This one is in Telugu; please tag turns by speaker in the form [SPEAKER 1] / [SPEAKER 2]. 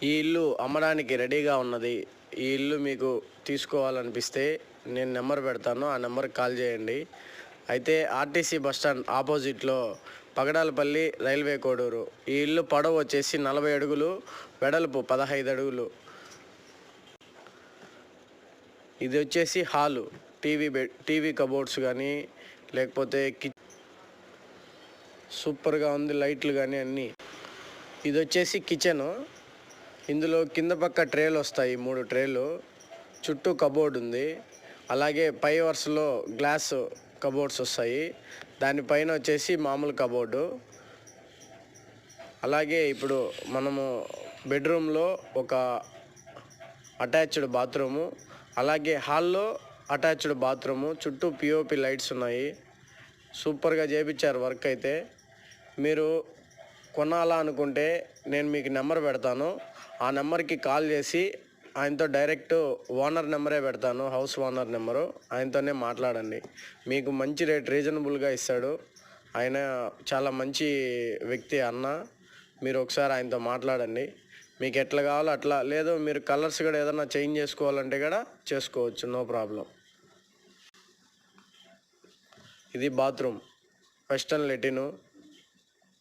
[SPEAKER 1] ఈ ఇల్లు అమ్మడానికి రెడీగా ఉన్నది. ఈ ఇల్లు మీకు తీసుకోవాలనిపిస్తే నేను నెంబర్ పెడతాను, ఆ నెంబర్కి కాల్ చేయండి. అయితే ఆర్టీసీ బస్టాండ్ ఆపోజిట్లో పగడాలపల్లి రైల్వే కోడూరు. ఈ ఇల్లు పొడవు వచ్చేసి 40 అడుగులు, వెడల్పు 15 అడుగులు. ఇది వచ్చేసి హాలు. టీవీ కబోర్డ్స్ కానీ లేకపోతే సూపర్గా ఉంది, లైట్లు కానీ అన్నీ. ఇది వచ్చేసి కిచెను. ఇందులో కింద పక్క ట్రేలు వస్తాయి, 3 ట్రేలు. చుట్టూ కబోర్డ్ ఉంది. అలాగే పై వరుసలో గ్లాస్ కబోర్డ్స్ వస్తాయి. దానిపైన వచ్చేసి మామూలు కబోర్డు. అలాగే ఇప్పుడు మనము బెడ్రూమ్లో ఒక అటాచ్డ్ బాత్రూము, అలాగే హాల్లో అటాచ్డ్ బాత్రూము, చుట్టూ పిఓపి లైట్స్ ఉన్నాయి. సూపర్గా చేయించారు వర్క్ అయితే. మీరు కొనాలా అనుకుంటే నేను మీకు నెంబర్ పెడతాను, ఆ నెంబర్కి కాల్ చేసి ఆయనతో డైరెక్ట్ ఓనర్ నెంబరే పెడతాను, హౌస్ ఓనర్ నెంబరు. ఆయనతోనే మాట్లాడండి. మీకు మంచి రేట్ రీజనబుల్గా ఇస్తాడు. ఆయన చాలా మంచి వ్యక్తి అన్న. మీరు ఒకసారి ఆయనతో మాట్లాడండి. మీకు ఎట్లా కావాలో అట్లా, లేదు మీరు కలర్స్ కూడా ఏదైనా చేంజ్ చేసుకోవాలంటే కూడా చేసుకోవచ్చు, నో ప్రాబ్లం. ఇది బాత్రూమ్, వెస్టర్న్ లెటిను.